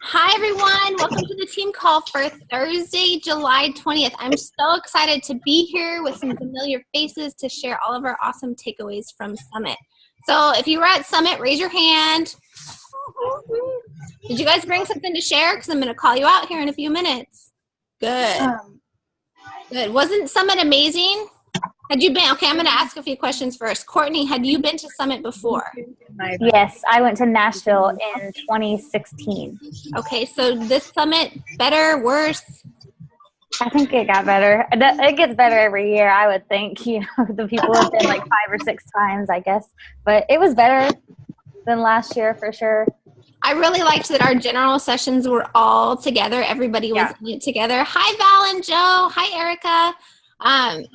Hi, everyone. Welcome to the team call for Thursday, July 20th. I'm so excited to be here with some familiar faces to share all of our awesome takeaways from Summit. So if you were at Summit, raise your hand. Did you guys bring something to share? Because I'm going to call you out here in a few minutes. Good. Good. Wasn't Summit amazing? Had you been? Okay, I'm going to ask a few questions first. Courtney, had you been to Summit before? Yes, I went to Nashville in 2016. Okay, so this Summit, better, worse? I think it got better. It gets better every year, I would think. You know, the people have been like 5 or 6 times, I guess. But it was better than last year for sure. I really liked that our general sessions were all together. Everybody was in it together. Hi, Val and Joe. Hi, Erica.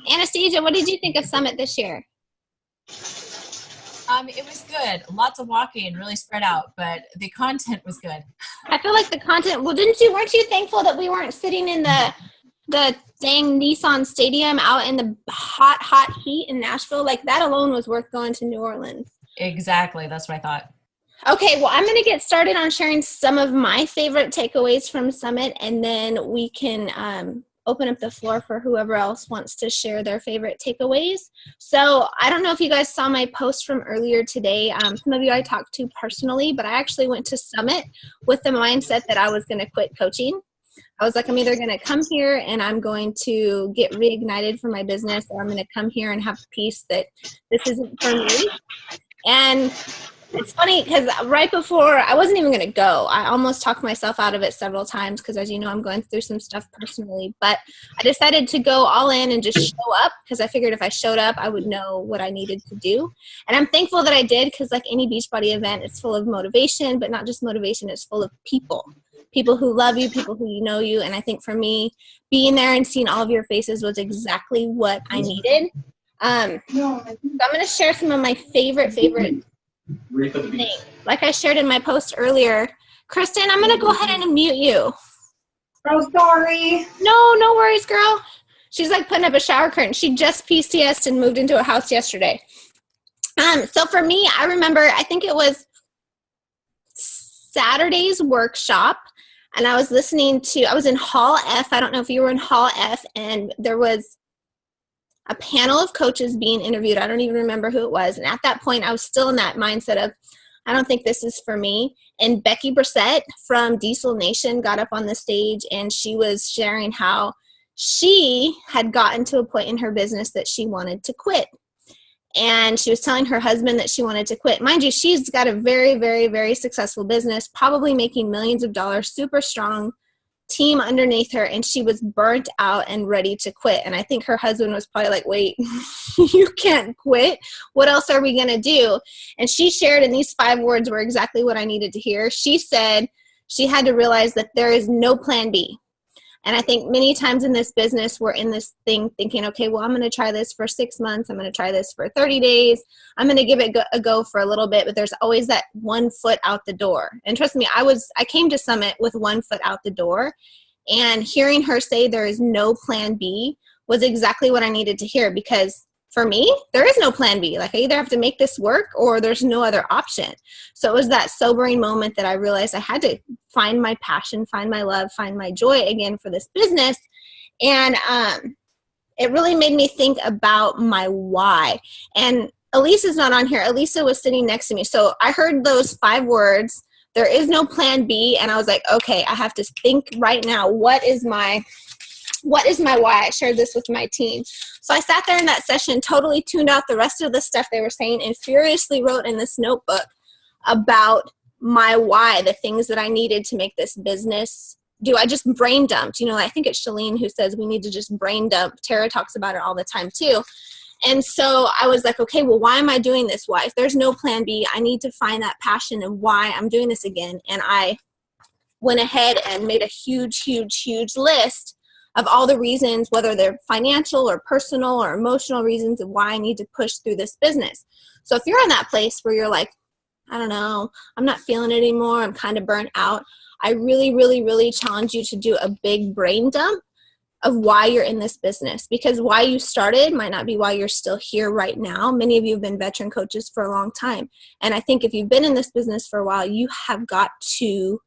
Anastasia, what did you think of Summit this year? It was good. Lots of walking, really spread out, but the content was good. I feel like the content, well, weren't you thankful that we weren't sitting in the dang Nissan Stadium out in the hot heat in Nashville? Like, that alone was worth going to New Orleans. Exactly. That's what I thought. Okay, well, I'm going to get started on sharing some of my favorite takeaways from Summit, and then we can open up the floor for whoever else wants to share their favorite takeaways. So I don't know if you guys saw my post from earlier today. Some of you I talked to personally, but I actually went to Summit with the mindset that I was going to quit coaching. I was like, I'm either going to come here and I'm going to get reignited for my business, or I'm going to come here and have peace that this isn't for me. And it's funny because right before, I wasn't even going to go. I almost talked myself out of it several times because, as you know, I'm going through some stuff personally. But I decided to go all in and just show up because I figured if I showed up, I would know what I needed to do. And I'm thankful that I did because, like any Beachbody event, it's full of motivation, but not just motivation, it's full of people. People who love you, people who know you. And I think for me, being there and seeing all of your faces was exactly what I needed. So I'm going to share some of my favorite thing. Like I shared in my post earlier. Kristen, I'm going to go ahead and unmute you. Oh, sorry. No worries, girl. She's like putting up a shower curtain. She just PCS'd and moved into a house yesterday. So for me, I remember, I think it was Saturday's workshop, and I was I was in Hall F. I don't know if you were in Hall F, and there was a panel of coaches being interviewed. I don't even remember who it was. And at that point, I was still in that mindset of, I don't think this is for me. And Becky Brissett from Diesel Nation got up on the stage, and she was sharing how she had gotten to a point in her business that she wanted to quit. And she was telling her husband that she wanted to quit. Mind you, she's got a very, very, very successful business, probably making millions of dollars, super strong team underneath her, and she was burnt out and ready to quit. And I think her husband was probably like, wait, you can't quit. What else are we going to do? And she shared, and these 5 words were exactly what I needed to hear. She said she had to realize that there is no plan B. And I think many times in this business, we're in this thing thinking, okay, well, I'm going to try this for 6 months. I'm going to try this for 30 days. I'm going to give it a go for a little bit, but there's always that 1 foot out the door. And trust me, I came to Summit with 1 foot out the door, and hearing her say there is no plan B was exactly what I needed to hear, because for me, there is no plan B. Like, I either have to make this work or there's no other option. So it was that sobering moment that I realized I had to find my passion, find my love, find my joy again for this business. And it really made me think about my why. And Elisa's not on here. Elisa was sitting next to me. So I heard those 5 words, there is no plan B. And I was like, okay, I have to think right now, what is my why? I shared this with my team. So I sat there in that session, totally tuned out the rest of the stuff they were saying, and furiously wrote in this notebook about my why, the things that I needed to make this business do. I just brain dumped. You know, I think it's Shalene who says we need to just brain dump. Tara talks about it all the time too. And so I was like, okay, well, why am I doing this? Why? If there's no plan B, I need to find that passion and why I'm doing this again. And I went ahead and made a huge list of all the reasons, whether they're financial or personal or emotional reasons, of why I need to push through this business. So if you're in that place where you're like, I don't know, I'm not feeling it anymore, I'm kind of burnt out, I really challenge you to do a big brain dump of why you're in this business, because why you started might not be why you're still here right now. Many of you have been veteran coaches for a long time. And I think if you've been in this business for a while, you have got to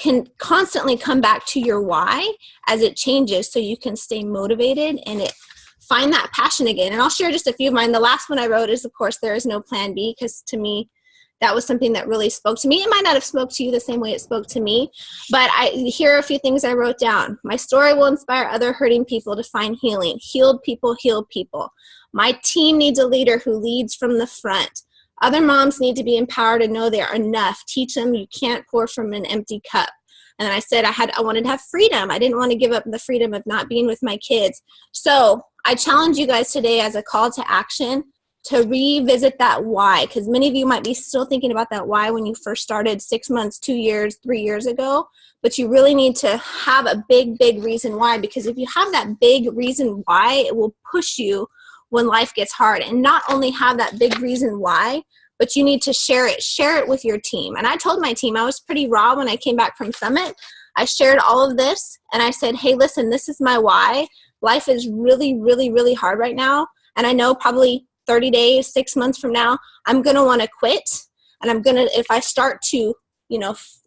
can constantly come back to your why as it changes so you can stay motivated and find that passion again. And I'll share just a few of mine. The last one I wrote is, of course, there is no plan B, because to me, that was something that really spoke to me. It might not have spoke to you the same way it spoke to me, but here are a few things I wrote down. My story will inspire other hurting people to find healing. Healed people heal people. My team needs a leader who leads from the front. Other moms need to be empowered and know they are enough. Teach them you can't pour from an empty cup. And then I said I wanted to have freedom. I didn't want to give up the freedom of not being with my kids. So I challenge you guys today as a call to action to revisit that why, because many of you might be still thinking about that why when you first started 6 months, 2 years, 3 years ago. But you really need to have a big, big reason why, because if you have that big reason why, it will push you when life gets hard. And not only have that big reason why, but you need to share it with your team. And I told my team, I was pretty raw when I came back from Summit. I shared all of this and I said, hey, listen, this is my why. Life is really, really, really hard right now. And I know probably 30 days, 6 months from now, I'm going to want to quit. And I'm going to, if I start to,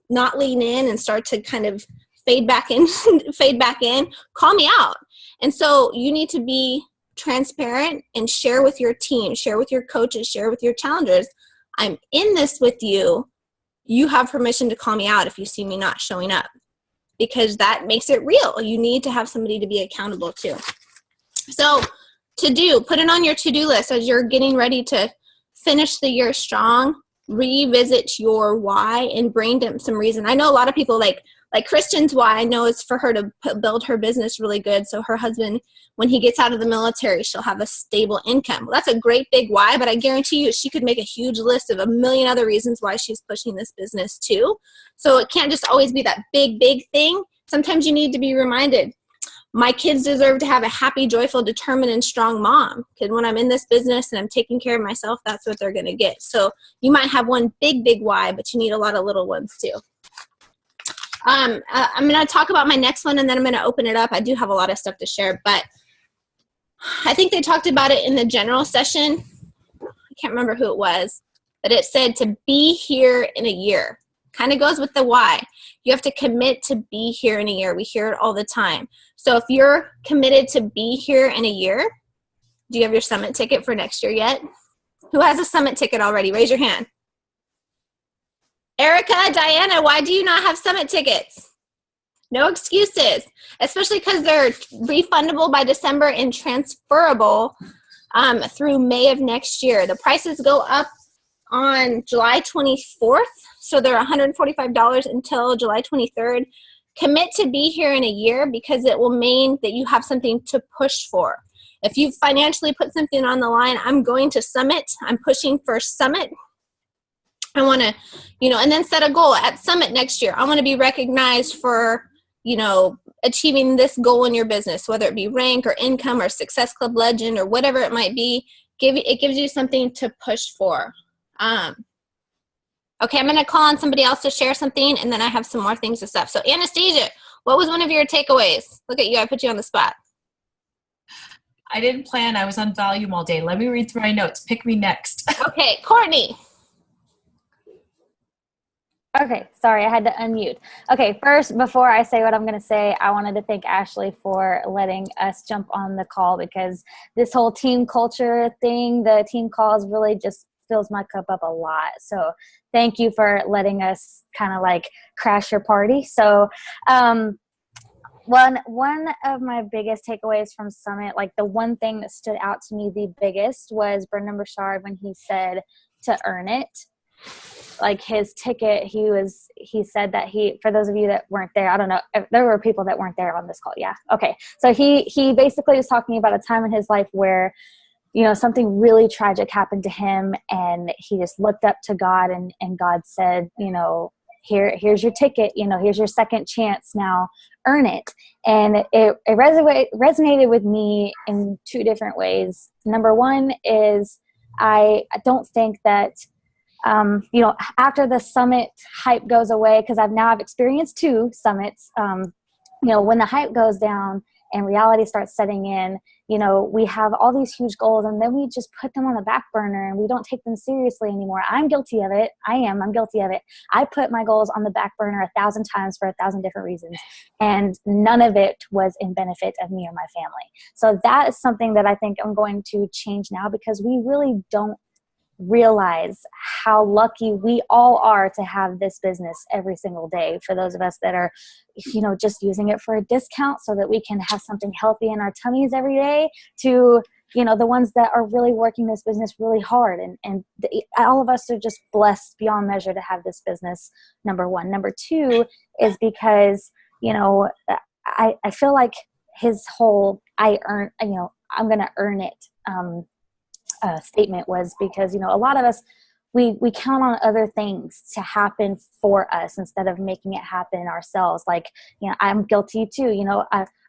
not lean in and start to kind of fade back in, call me out. And so you need to be transparent and share with your team, share with your coaches, share with your challengers. I'm in this with you. You have permission to call me out if you see me not showing up, because that makes it real. You need to have somebody to be accountable to. So put it on your to-do list as you're getting ready to finish the year strong. Revisit your why and bring them some reason. I know a lot of people like Kristen's why I know is for her to build her business really good. So her husband, when he gets out of the military, she'll have a stable income. Well, that's a great big why, but I guarantee you she could make a huge list of a million other reasons why she's pushing this business too. So it can't just always be that big, big thing. Sometimes you need to be reminded, my kids deserve to have a happy, joyful, determined, and strong mom. Because when I'm in this business and I'm taking care of myself, that's what they're going to get. So you might have one big, big why, but you need a lot of little ones too. I'm going to talk about my next one, and then I'm going to open it up. I do have a lot of stuff to share, but I think they talked about it in the general session. I can't remember who it was, but it said to be here in a year. Kind of goes with the why. You have to commit to be here in a year. We hear it all the time. So if you're committed to be here in a year, do you have your summit ticket for next year yet? Who has a summit ticket already? Raise your hand. Erica, Diana, why do you not have summit tickets? No excuses, especially because they're refundable by December and transferable through May of next year. The prices go up on July 24th, so they're $145 until July 23rd. Commit to be here in a year, because it will mean that you have something to push for. If you financially put something on the line, I'm going to Summit, I'm pushing for Summit. I want to, and then set a goal at Summit next year. I want to be recognized for, achieving this goal in your business, whether it be rank or income or Success Club Legend or whatever it might be. It gives you something to push for. Okay, I'm going to call on somebody else to share something, and then I have some more things to stuff. So Anastasia, what was one of your takeaways? Look at you, I put you on the spot. I didn't plan. I was on volume all day. Let me read through my notes. Pick me next. Okay, Courtney. Okay, sorry, I had to unmute. Okay, first, before I say what I'm going to say, I wanted to thank Ashley for letting us jump on the call, because this whole team culture thing, the team calls really just fills my cup up a lot. So thank you for letting us kind of like crash your party. So one of my biggest takeaways from Summit, like the one thing that stood out to me the biggest, was Brendan Burchard when he said to earn it. Like his ticket, he said that for those of you that weren't there, I don't know, there were people that weren't there on this call. Yeah. Okay. So he basically was talking about a time in his life where, something really tragic happened to him, and he just looked up to God, and God said, here's your ticket, here's your second chance, now earn it. And it resonated with me in two different ways. Number one is I don't think that after the summit hype goes away, because I've experienced 2 summits, when the hype goes down and reality starts setting in, you know, we have all these huge goals and then we just put them on the back burner and we don't take them seriously anymore. I'm guilty of it. I'm guilty of it. I put my goals on the back burner 1,000 times for 1,000 different reasons, and none of it was in benefit of me or my family. So that is something that I think I'm going to change now, because we really don't realize how lucky we all are to have this business every single day. For those of us that are, you know, just using it for a discount so that we can have something healthy in our tummies every day, to, you know, the ones that are really working this business really hard. And all of us are just blessed beyond measure to have this business, number one. Number two is because, you know, I feel like his whole I'm going to earn it statement was because, you know, a lot of us, we count on other things to happen for us instead of making it happen ourselves. Like, you know, I'm guilty too, you know,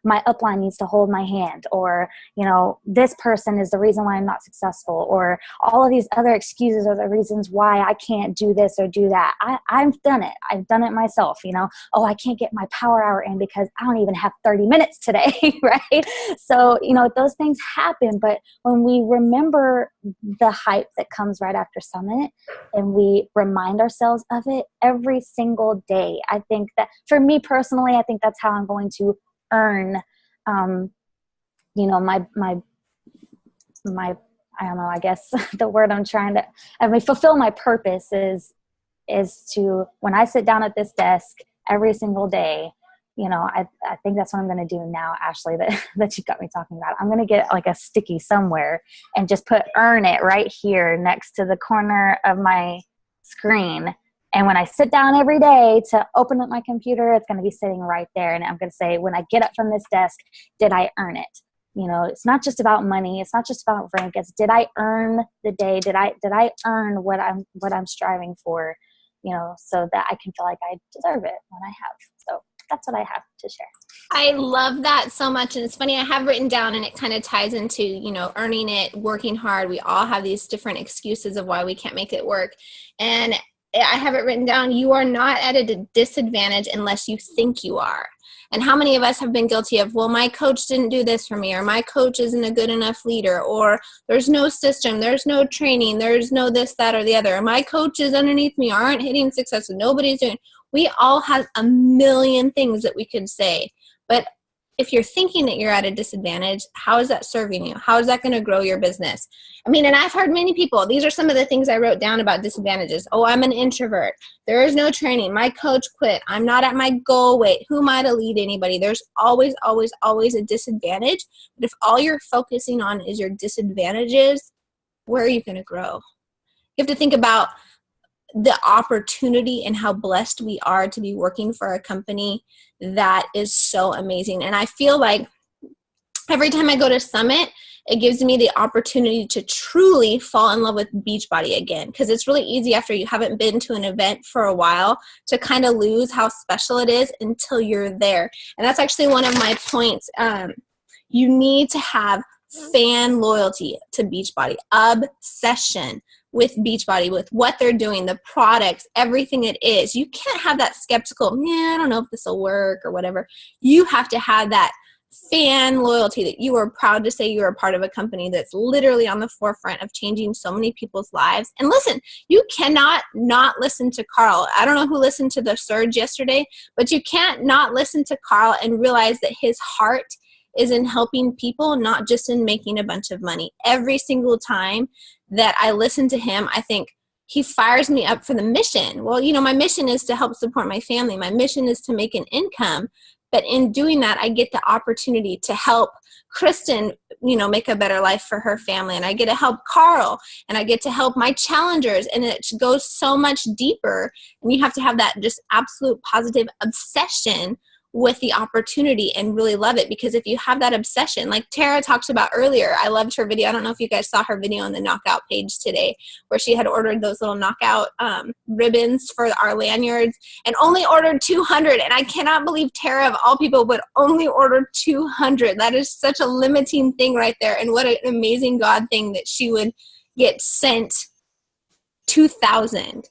my upline needs to hold my hand, or, you know, this person is the reason why I'm not successful, or all of these other excuses are the reasons why I can't do this or do that. I've done it. I've done it myself, you know. Oh, I can't get my power hour in because I don't even have 30 minutes today, right? So, you know, those things happen. But when we remember the hype that comes right after Summit and we remind ourselves of it every single day, I think that for me personally, I think that's how I'm going to earn, you know, my, I don't know, I guess the word I'm trying to, fulfill my purpose is to, when I sit down at this desk every single day, you know, I think that's what I'm going to do now, Ashley, that you got me talking about. I'm going to get like a sticky somewhere and just put earn it right here next to the corner of my screen. And when I sit down every day to open up my computer, it's going to be sitting right there. And I'm going to say, when I get up from this desk, did I earn it? You know, it's not just about money. It's not just about rank. It's, did I earn the day? Did I earn what I'm striving for? You know, so that I can feel like I deserve it when I have. So that's what I have to share. I love that so much. And it's funny, I have written down, and it kind of ties into, you know, earning it, working hard. We all have these different excuses of why we can't make it work. And I have it written down, you are not at a disadvantage unless you think you are. And how many of us have been guilty of, well, my coach didn't do this for me, or my coach isn't a good enough leader, or there's no system, there's no training, there's no this, that, or the other, or my coaches underneath me aren't hitting success, and nobody's doing. We all have a million things that we could say. But if you're thinking that you're at a disadvantage, how is that serving you? How is that going to grow your business? I mean, and I've heard many people, these are some of the things I wrote down about disadvantages. Oh, I'm an introvert. There is no training. My coach quit. I'm not at my goal weight. Who am I to lead anybody? There's always, always, always a disadvantage. But if all you're focusing on is your disadvantages, where are you going to grow? You have to think about the opportunity and how blessed we are to be working for a company that is so amazing. And I feel like every time I go to Summit, it gives me the opportunity to truly fall in love with Beachbody again, because it's really easy after you haven't been to an event for a while to kind of lose how special it is until you're there. And that's actually one of my points. You need to have fan loyalty to Beachbody, obsession with Beachbody, with what they're doing, the products, everything it is. You can't have that skeptical, I don't know if this will work or whatever. You have to have that fan loyalty, that you are proud to say you're a part of a company that's literally on the forefront of changing so many people's lives. And listen, you cannot not listen to Carl. I don't know who listened to the Surge yesterday, but you can't not listen to Carl and realize that his heart is in helping people, not just in making a bunch of money. Every single time that I listen to him, I think he fires me up for the mission. Well, you know, my mission is to help support my family. My mission is to make an income. But in doing that, I get the opportunity to help Kristen, you know, make a better life for her family. And I get to help Carl, and I get to help my challengers. And it goes so much deeper. And you have to have that just absolute positive obsession with the opportunity and really love it. Because if you have that obsession, like Tara talked about earlier, I loved her video. I don't know if you guys saw her video on the Knockout page today, where she had ordered those little Knockout ribbons for our lanyards and only ordered 200. And I cannot believe Tara, of all people, would only order 200. That is such a limiting thing right there. And what an amazing God thing that she would get sent 2,000.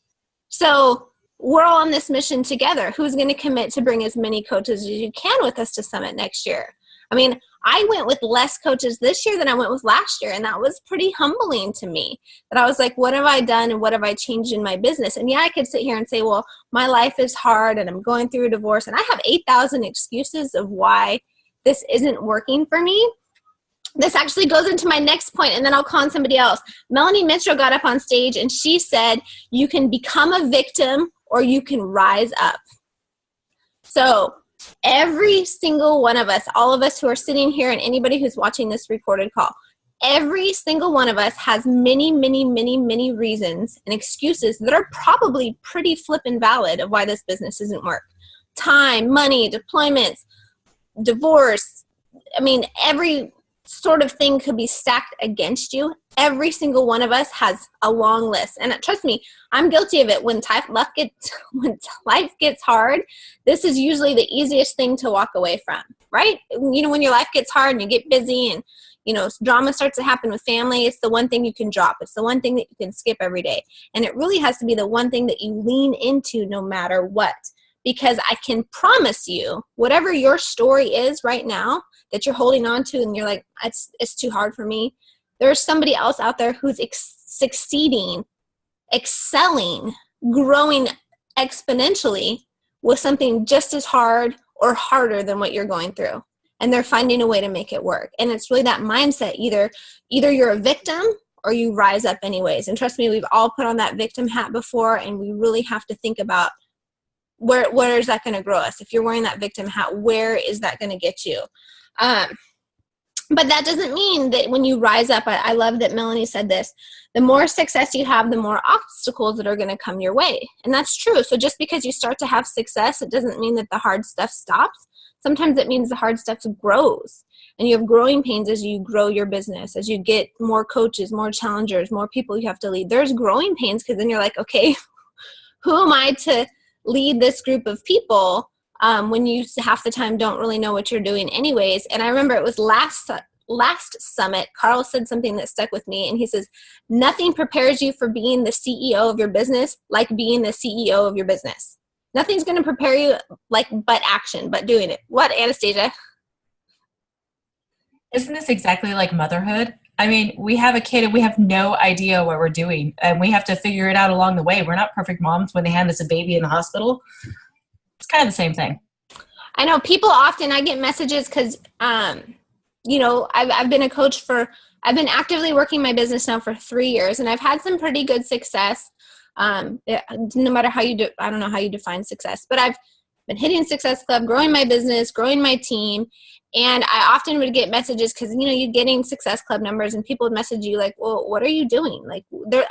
So we're all on this mission together. Who's going to commit to bring as many coaches as you can with us to Summit next year? I mean, I went with less coaches this year than I went with last year. And that was pretty humbling to me, that I was like, what have I done and what have I changed in my business? And yeah, I could sit here and say, well, my life is hard and I'm going through a divorce. And I have 8,000 excuses of why this isn't working for me. This actually goes into my next point, and then I'll call on somebody else. Melanie Mitchell got up on stage and she said, you can become a victim or you can rise up. So every single one of us, all of us who are sitting here and anybody who's watching this recorded call, every single one of us has many, many, many, many reasons and excuses that are probably pretty flippin' valid of why this business doesn't work. Time, money, deployments, divorce. I mean, every sort of thing could be stacked against you. Every single one of us has a long list. And trust me, I'm guilty of it. When life gets hard, this is usually the easiest thing to walk away from, right? You know, when your life gets hard and you get busy and, you know, drama starts to happen with family, it's the one thing you can drop. It's the one thing that you can skip every day. And it really has to be the one thing that you lean into no matter what. Because I can promise you, whatever your story is right now that you're holding on to and you're like, it's too hard for me, there's somebody else out there who's succeeding, excelling, growing exponentially with something just as hard or harder than what you're going through. And they're finding a way to make it work. And it's really that mindset. Either you're a victim or you rise up anyways. And trust me, we've all put on that victim hat before, and we really have to think about where is that going to grow us? If you're wearing that victim hat, where is that going to get you? But that doesn't mean that when you rise up, I love that Melanie said this, the more success you have, the more obstacles that are going to come your way. And that's true. So just because you start to have success, it doesn't mean that the hard stuff stops. Sometimes it means the hard stuff grows. And you have growing pains as you grow your business, as you get more coaches, more challengers, more people you have to lead. There's growing pains because then you're like, okay, who am I to lead this group of people when you half the time don't really know what you're doing anyways. And I remember it was last summit, Carl said something that stuck with me, and he says, nothing prepares you for being the CEO of your business like being the CEO of your business. Nothing's going to prepare you like but action, but doing it. What, Anastasia? Isn't this exactly like motherhood? I mean, we have a kid and we have no idea what we're doing, and we have to figure it out along the way. We're not perfect moms when they hand us a baby in the hospital. It's kind of the same thing. I know people often, I get messages because, you know, I've been a coach I've been actively working my business now for 3 years, and I've had some pretty good success. No matter how you do, I don't know how you define success, but I've been hitting Success Club, growing my business, growing my team. And I often would get messages because, you know, you're getting Success Club numbers and people would message you like, well, what are you doing? Like,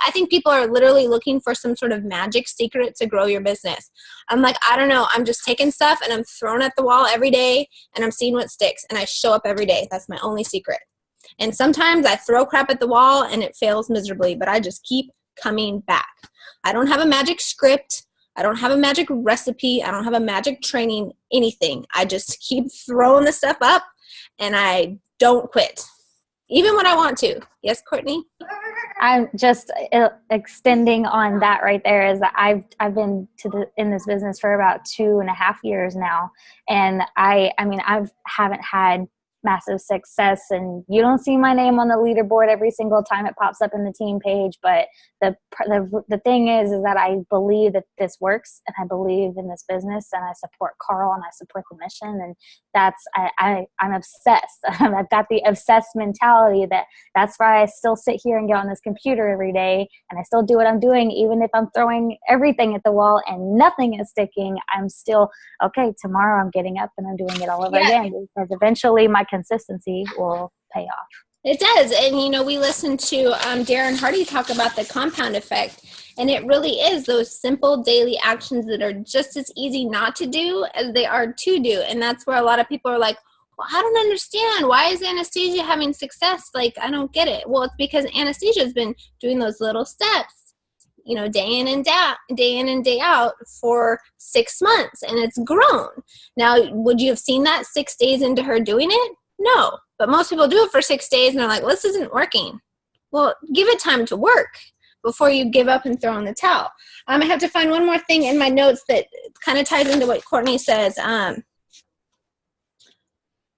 I think people are literally looking for some sort of magic secret to grow your business. I'm like, I don't know. I'm just taking stuff and I'm throwing at the wall every day and I'm seeing what sticks. And I show up every day. That's my only secret. And sometimes I throw crap at the wall and it fails miserably, but I just keep coming back. I don't have a magic script. I don't have a magic recipe. I don't have a magic training, anything. I just keep throwing the stuff up and I don't quit, even when I want to. Yes, Courtney? I'm just extending on that right there is that I've been in this business for about 2.5 years now. And I mean, haven't had massive success, and you don't see my name on the leaderboard every single time it pops up in the team page. But the thing is that I believe that this works, and I believe in this business, and I support Carl, and I support the mission, and that's I'm obsessed. I've got the obsessed mentality that's why I still sit here and get on this computer every day, and I still do what I'm doing, even if I'm throwing everything at the wall and nothing is sticking. I'm still okay. Tomorrow I'm getting up and I'm doing it all over again, because eventually my consistency will pay off. It does. And, you know, we listened to Darren Hardy talk about the compound effect. And it really is those simple daily actions that are just as easy not to do as they are to do. And that's where a lot of people are like, well, I don't understand. Why is Anastasia having success? Like, I don't get it. Well, it's because Anastasia's been doing those little steps, you know, day in and day out for 6 months, and it's grown. Now, would you have seen that 6 days into her doing it? No, but most people do it for 6 days and they're like, well, this isn't working. Well, give it time to work before you give up and throw in the towel. I have to find one more thing in my notes that kind of ties into what Courtney says.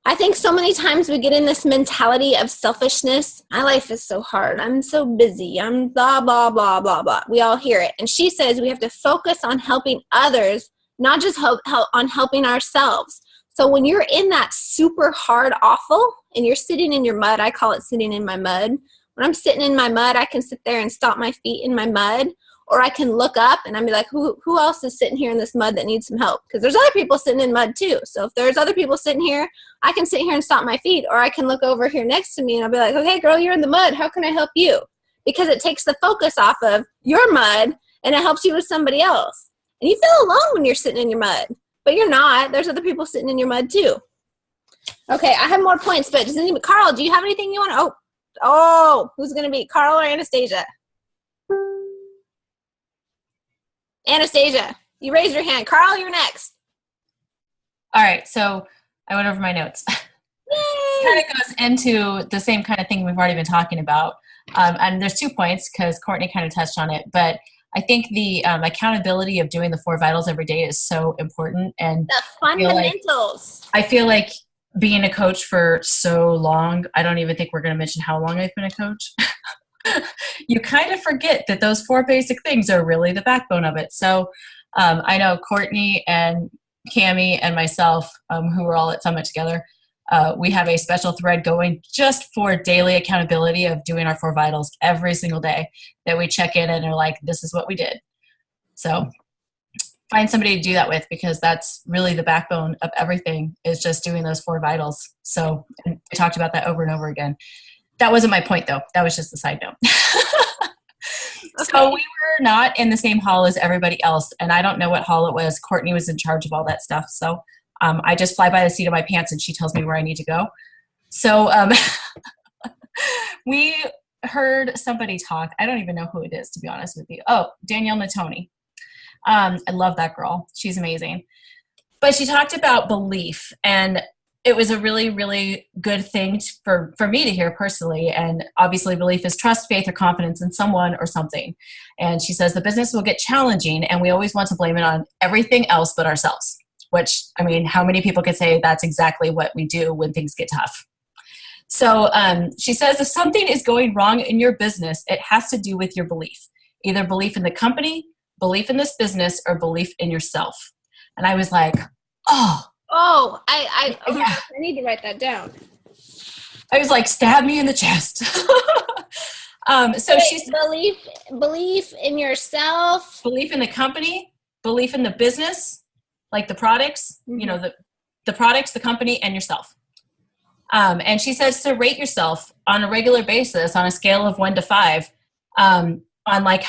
I think so many times we get in this mentality of selfishness. My life is so hard. I'm so busy. I'm blah, blah, blah, blah, blah. We all hear it. And she says we have to focus on helping others, not just help on helping ourselves. So when you're in that super hard, awful, and you're sitting in your mud, I call it sitting in my mud. When I'm sitting in my mud, I can sit there and stomp my feet in my mud. Or I can look up and I'd be like, who else is sitting here in this mud that needs some help? Because there's other people sitting in mud too. So if there's other people sitting here, I can sit here and stomp my feet, or I can look over here next to me and I'll be like, okay, girl, you're in the mud. How can I help you? Because it takes the focus off of your mud and it helps you with somebody else. And you feel alone when you're sitting in your mud, but you're not. There's other people sitting in your mud too. Okay, I have more points, but Carl, do you have anything you want to, oh, who's going to be Carl or Anastasia? Anastasia, you raised your hand. Carl, you're next. All right, so I went over my notes. It kind of goes into the same kind of thing we've already been talking about. And there's 2 points because Courtney kind of touched on it. But I think the accountability of doing the 4 vitals every day is so important. And the fundamentals. I feel like being a coach for so long, I don't even think we're going to mention how long I've been a coach. You kind of forget that those 4 basic things are really the backbone of it. So I know Courtney and Cammie and myself, who were all at Summit together, we have a special thread going just for daily accountability of doing our 4 vitals every single day that we check in and are like, this is what we did. So find somebody to do that with, because that's really the backbone of everything, is just doing those 4 vitals. So and I talked about that over and over again. That wasn't my point, though. That was just a side note. Okay. So we were not in the same hall as everybody else, and I don't know what hall it was. Courtney was in charge of all that stuff. So I just fly by the seat of my pants, and she tells me where I need to go. So we heard somebody talk. I don't even know who it is, to be honest with you. Oh, Danielle Natoni. I love that girl. She's amazing. But she talked about belief, and it was a really, really good thing for me to hear personally. And obviously belief is trust, faith, or confidence in someone or something. And she says the business will get challenging and we always want to blame it on everything else but ourselves, which, I mean, how many people could say that's exactly what we do when things get tough? So she says if something is going wrong in your business, it has to do with your belief, either belief in the company, belief in this business, or belief in yourself. And I was like, I need to write that down. I was like, stab me in the chest. So she's belief in yourself, belief in the company, belief in the business, like the products, you know, the products, the company, and yourself. And she says to rate yourself on a regular basis on a scale of 1 to 5, on like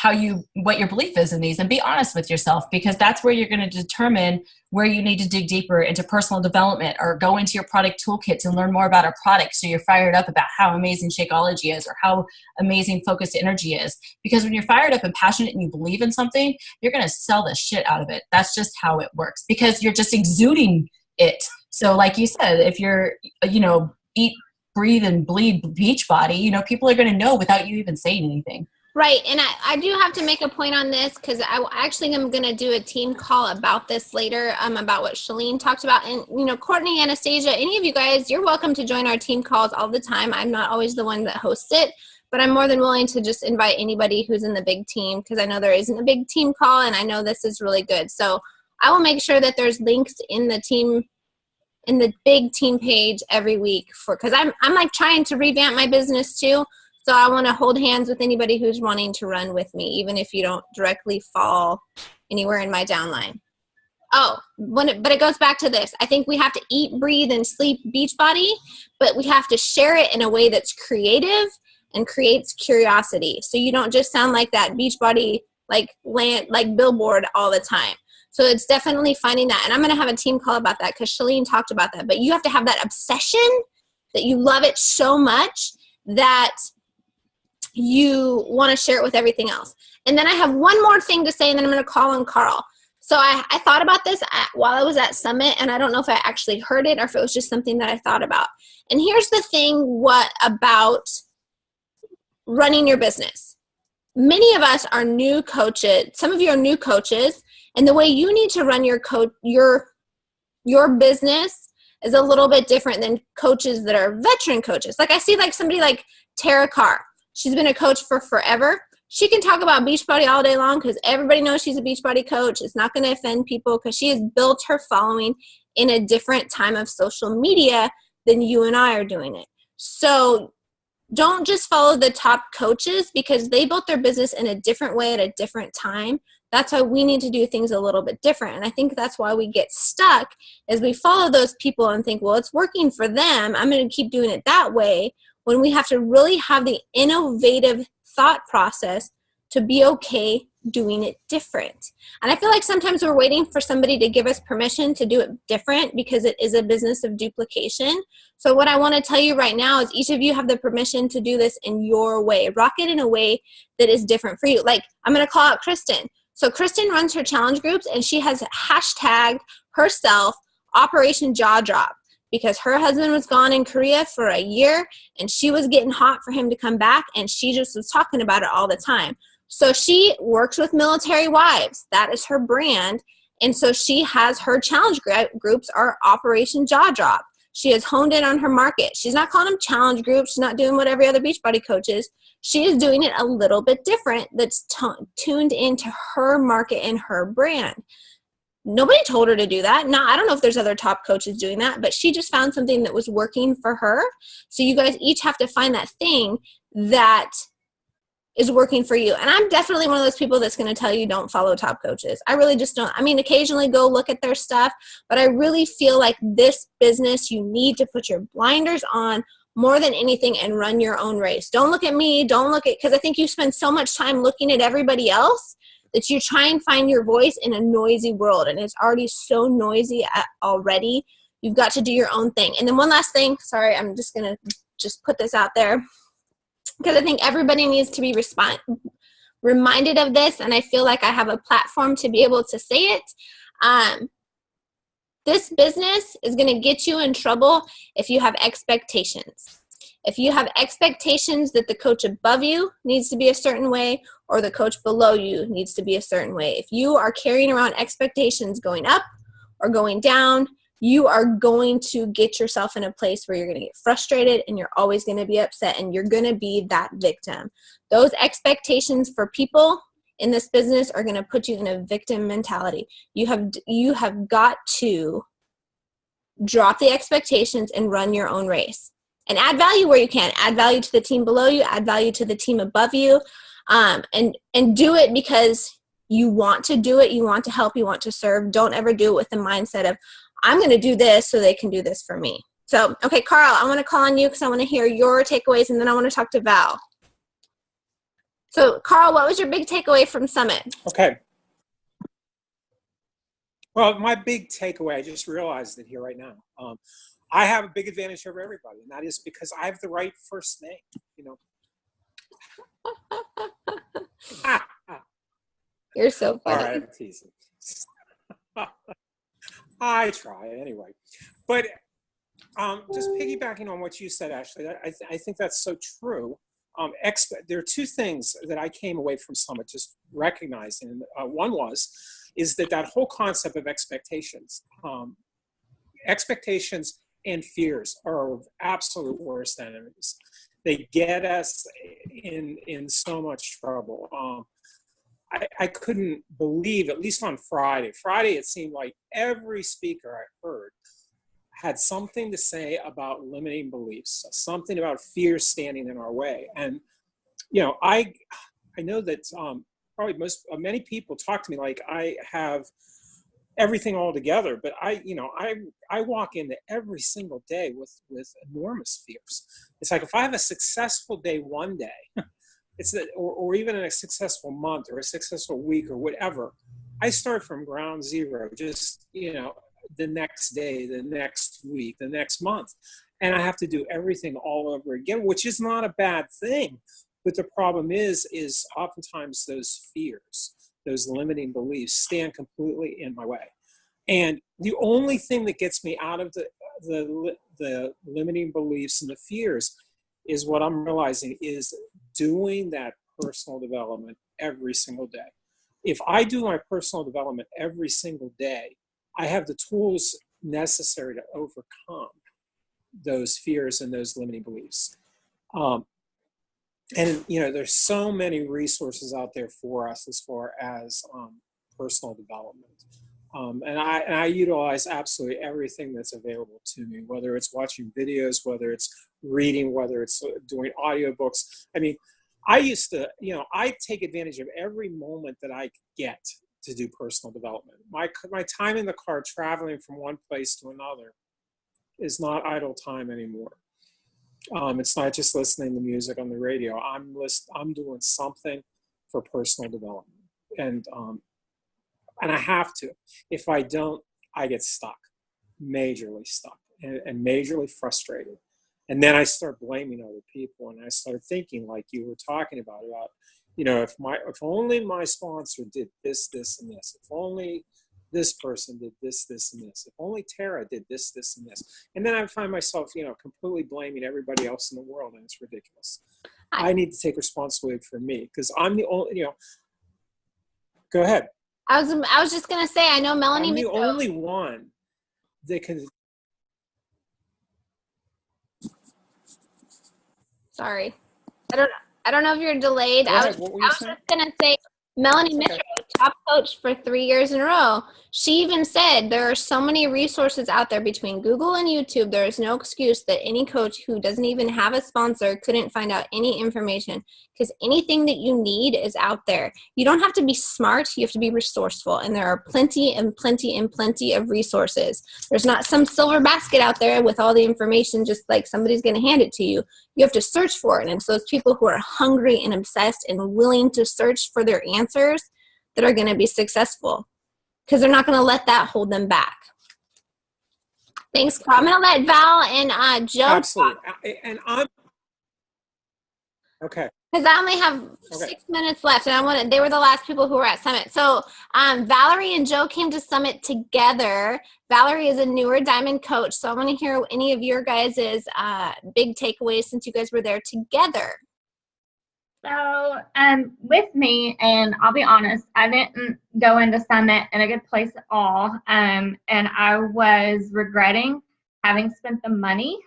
what your belief is in these, and be honest with yourself, because that's where you're going to determine where you need to dig deeper into personal development or go into your product toolkits and learn more about our products. So you're fired up about how amazing Shakeology is or how amazing Focused Energy is. Because when you're fired up and passionate and you believe in something, you're going to sell the shit out of it. That's just how it works, because you're just exuding it. So like you said, if you're, eat, breathe, and bleed Beachbody, people are going to know without you even saying anything. Right, and I do have to make a point on this, because I actually am going to do a team call about this later, about what Shalene talked about. And, Courtney, Anastasia, any of you guys, you're welcome to join our team calls all the time. I'm not always the one that hosts it, but I'm more than willing to just invite anybody who's in the big team, because I know there isn't a big team call, and I know this is really good. So I will make sure that there's links in the big team page every week, because I'm like trying to revamp my business too. So I want to hold hands with anybody who's wanting to run with me, even if you don't directly fall anywhere in my downline. But it goes back to this. I think we have to eat, breathe, and sleep Beachbody, but we have to share it in a way that's creative and creates curiosity. So you don't just sound like that Beachbody like billboard all the time. So it's definitely finding that. And I'm going to have a team call about that, because Shalene talked about that. But you have to have that obsession that you love it so much that you want to share it with everything else. And then I have one more thing to say, and then I'm going to call on Carl. So I thought about this while I was at Summit, and I don't know if I actually heard it or if it was just something that I thought about. And here's the thing, what about running your business? Many of us are new coaches. Some of you are new coaches, and the way you need to run your business is a little bit different than coaches that are veteran coaches. Like I see like somebody like Tara Carr. She's been a coach for forever. She can talk about Beachbody all day long because everybody knows she's a Beachbody coach. It's not going to offend people because she has built her following in a different time of social media than you and I are doing it. So don't just follow the top coaches because they built their business in a different way at a different time. That's why we need to do things a little bit different. And I think that's why we get stuck is we follow those people and think, well, it's working for them. I'm going to keep doing it that way, when we have to really have the innovative thought process to be okay doing it different. And I feel like sometimes we're waiting for somebody to give us permission to do it different because it is a business of duplication. So what I want to tell you right now is each of you have the permission to do this in your way. Rock it in a way that is different for you. Like I'm going to call out Kristen. So Kristen runs her challenge groups and she has hashtagged herself Operation Jaw Drop because her husband was gone in Korea for a year and she was getting hot for him to come back and she just was talking about it all the time. So she works with military wives. That is her brand. And so she has her challenge groups are Operation Jaw Drop. She has honed in on her market. She's not calling them challenge groups. She's not doing what every other Beachbody coach is. She is doing it a little bit different that's tuned into her market and her brand. Nobody told her to do that. Now, I don't know if there's other top coaches doing that, but she just found something that was working for her. So you guys each have to find that thing that is working for you. And I'm definitely one of those people that's going to tell you don't follow top coaches. I really just don't. I mean, occasionally go look at their stuff, but I really feel like this business, you need to put your blinders on more than anything and run your own race. Don't look at me. Don't look at, because I think you spend so much time looking at everybody else that you try and find your voice in a noisy world. And it's already so noisy already. You've got to do your own thing. And then one last thing, sorry, I'm just going to just put this out there, because I think everybody needs to be reminded of this, and I feel like I have a platform to be able to say it. This business is going to get you in trouble if you have expectations. If you have expectations that the coach above you needs to be a certain way or the coach below you needs to be a certain way, if you are carrying around expectations going up or going down, you are going to get yourself in a place where you're going to get frustrated and you're always going to be upset and you're going to be that victim. Those expectations for people in this business are going to put you in a victim mentality. You have got to drop the expectations and run your own race and add value where you can. Add value to the team below you, add value to the team above you, and do it because you want to do it, you want to help, you want to serve. Don't ever do it with the mindset of, I'm going to do this so they can do this for me. So, okay, Carl, I want to call on you because I want to hear your takeaways, and then I want to talk to Val. So, Carl, what was your big takeaway from Summit? Okay. Well, my big takeaway, I just realized it here right now. I have a big advantage over everybody, and that is because I have the right first name, you know. You're so funny. All right, I'm teasing. I try anyway. But just piggybacking on what you said, Ashley, I think that's so true. There are two things that I came away from Summit just recognizing. One is that whole concept of expectations. Expectations and fears are absolute worst enemies. They get us in so much trouble. I couldn't believe, at least on Friday, it seemed like every speaker I heard had something to say about limiting beliefs, something about fear standing in our way. And, you know, I know that probably many people talk to me like I have everything all together, but I walk into every single day with enormous fears. It's like if I have a successful day one day, or even in a successful month or a successful week or whatever, I start from ground zero, just, you know, the next day, the next week, the next month. And I have to do everything all over again, which is not a bad thing. But the problem is oftentimes those fears, those limiting beliefs stand completely in my way. And the only thing that gets me out of the limiting beliefs and the fears is what I'm realizing is doing that personal development every single day. If I do my personal development every single day, I have the tools necessary to overcome those fears and those limiting beliefs. And there's so many resources out there for us as far as personal development. And I utilize absolutely everything that's available to me, whether it's watching videos, whether it's reading, whether it's doing audiobooks. I mean, I used to, I take advantage of every moment that I get to do personal development. My time in the car traveling from one place to another is not idle time anymore. It's not just listening to music on the radio. I'm doing something for personal development, and I have to. If I don't, I get stuck, majorly stuck, and majorly frustrated. And then I start blaming other people, and I start thinking, like you were talking about, if only my sponsor did this, this, and this. If only this person did this, this, and this. If only Tara did this, this, and this. And then I find myself, completely blaming everybody else in the world, and it's ridiculous. I need to take responsibility for me, because I'm the only, go ahead. I was just going to say, I know Melanie. I'm the only one that can. Sorry. I don't know if you're delayed. I was just going to say, Melanie Mitchell, top coach for 3 years in a row. She even said there are so many resources out there between Google and YouTube. There is no excuse that any coach who doesn't even have a sponsor couldn't find out any information, because anything that you need is out there. You don't have to be smart. You have to be resourceful. And there are plenty and plenty and plenty of resources. There's not some silver basket out there with all the information just like somebody's going to hand it to you. You have to search for it. And it's those people who are hungry and obsessed and willing to search for their answers that are going to be successful, because they're not going to let that hold them back. Thanks. I'm going to let Val and Joe. Absolutely. And I'm okay. Because I only have 6 minutes left, and they were the last people who were at Summit. So Valerie and Joe came to Summit together. Valerie is a newer Diamond coach, so I want to hear any of your guys' big takeaways since you guys were there together. So with me, and I'll be honest, I didn't go into Summit in a good place at all, and I was regretting having spent the money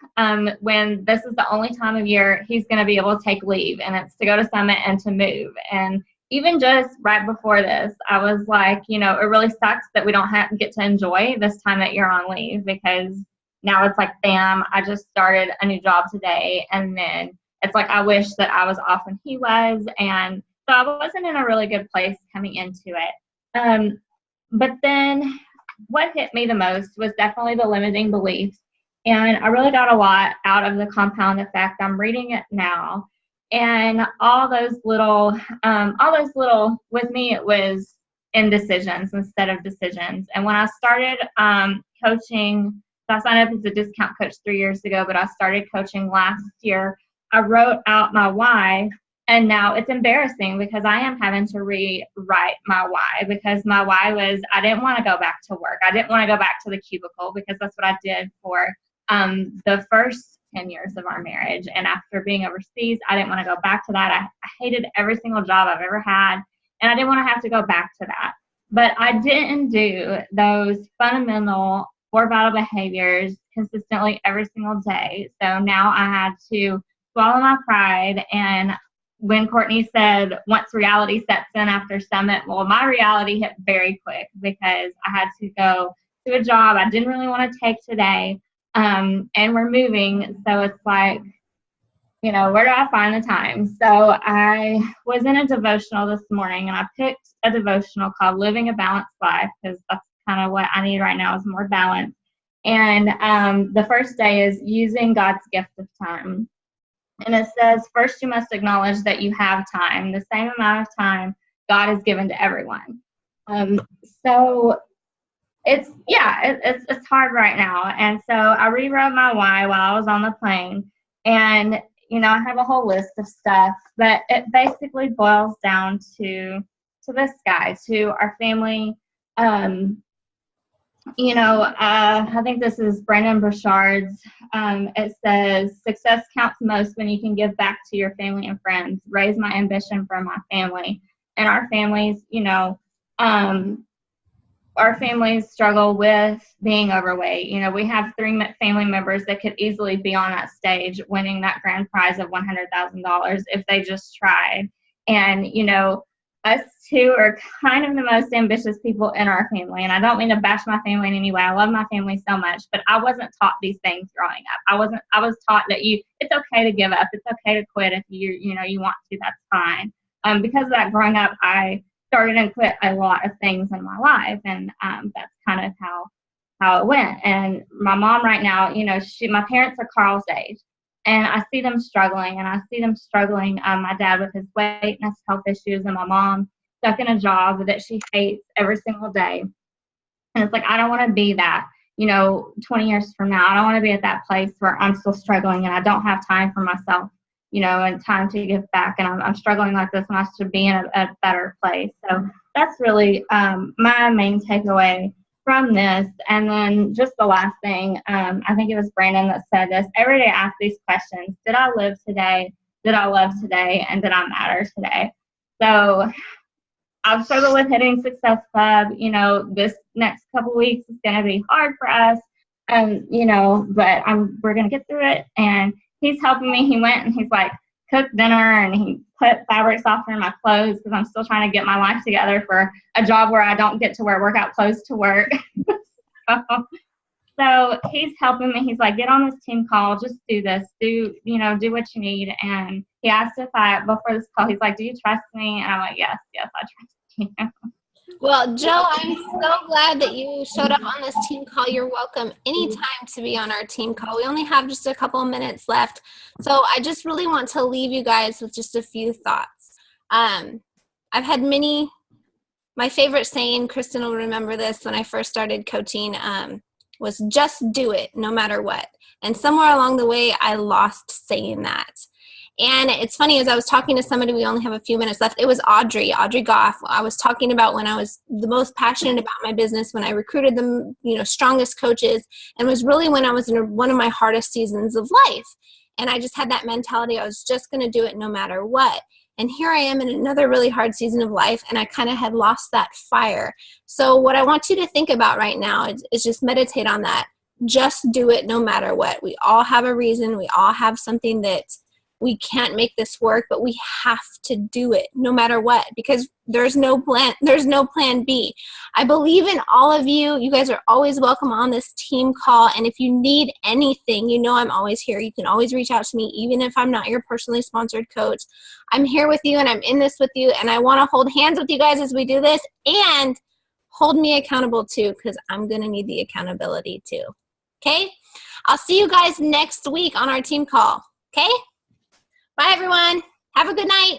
when this is the only time of year he's going to be able to take leave, and it's to go to Summit and to move. And even just right before this, I was like, it really sucks that we don't get to enjoy this time that you're on leave, because now it's like, bam, I just started a new job today, and then it's like I wish that I was off when he was, and so I wasn't in a really good place coming into it. But then what hit me the most was definitely the limiting beliefs. And I really got a lot out of the compound effect. I'm reading it now. And all those little, with me, it was indecisions instead of decisions. And when I started coaching, so I signed up as a discount coach 3 years ago, but I started coaching last year. I wrote out my why, and now it's embarrassing because I am having to rewrite my why, because my why was I didn't want to go back to work. I didn't want to go back to the cubicle, because that's what I did for the first 10 years of our marriage. And after being overseas, I didn't want to go back to that. I hated every single job I've ever had, and I didn't want to have to go back to that. But I didn't do those fundamental 4 vital behaviors consistently every single day. So now I had to swallow my pride. And when Courtney said, once reality sets in after Summit, well, my reality hit very quick, because I had to go to a job I didn't really want to take today. And we're moving. So it's like, where do I find the time? So I was in a devotional this morning, and I picked a devotional called Living a Balanced Life, because that's kind of what I need right now, is more balance. And the first day is using God's gift of time. And it says, first you must acknowledge that you have time, the same amount of time God has given to everyone. So it's hard right now. And so I rewrote my why while I was on the plane. And, I have a whole list of stuff, but it basically boils down to this, guys, to our family. I think this is Brendon Burchard's. It says, success counts most when you can give back to your family and friends. Raise my ambition for my family. And our families, our families struggle with being overweight. You know, we have 3 family members that could easily be on that stage winning that grand prize of $100,000 if they just tried. And, you know, us two are kind of the most ambitious people in our family. And I don't mean to bash my family in any way. I love my family so much, but I wasn't taught these things growing up. I was taught that it's okay to give up. It's okay to quit if you want to, that's fine. Because of that growing up, I started and quit a lot of things in my life. And that's kind of how it went. And my mom right now, you know, my parents are Carl's age. And I see them struggling, my dad with his weight and his health issues, and my mom stuck in a job that she hates every single day. And it's like, I don't want to be that, you know, 20 years from now. I don't want to be at that place where I'm still struggling and I don't have time for myself, you know, and time to give back. And I'm struggling like this, and I should be in a better place. So that's really my main takeaway from this. And then just the last thing, I think it was Brandon that said this. Every day I ask these questions: did I live today? Did I love today? And did I matter today? So I've struggled with hitting Success Club. You know, this next couple weeks is going to be hard for us, and you know, but we're going to get through it. And he's helping me. He went and he's like cooked dinner, and he put fabric softener in my clothes because I'm still trying to get my life together for a job where I don't get to wear workout clothes to work. So he's helping me. He's like, get on this team call, just do this, do what you need. And he asked before this call, he's like, do you trust me? And I'm like, yes, I trust you. Well, Joe, I'm so glad that you showed up on this team call. You're welcome anytime to be on our team call. We only have just a couple of minutes left. So I just really want to leave you guys with just a few thoughts. I've had my favorite saying, Kristen will remember this, when I first started coaching, was just do it no matter what. And somewhere along the way, I lost saying that. And it's funny, as I was talking to somebody, we only have a few minutes left. It was Audrey Goff. I was talking about when I was the most passionate about my business, when I recruited the strongest coaches, and was really when I was in one of my hardest seasons of life. And I just had that mentality. I was just going to do it no matter what. And here I am in another really hard season of life, and I kind of had lost that fire. So what I want you to think about right now is just meditate on that. Just do it no matter what. We all have a reason. We all have something that we can't make this work, but we have to do it no matter what, because there's no plan B. I believe in all of you. You guys are always welcome on this team call. And if you need anything, you know I'm always here. You can always reach out to me, even if I'm not your personally sponsored coach. I'm here with you, and I'm in this with you, and I want to hold hands with you guys as we do this, and hold me accountable too, because I'm going to need the accountability too. Okay? I'll see you guys next week on our team call. Okay? Bye, everyone. Have a good night.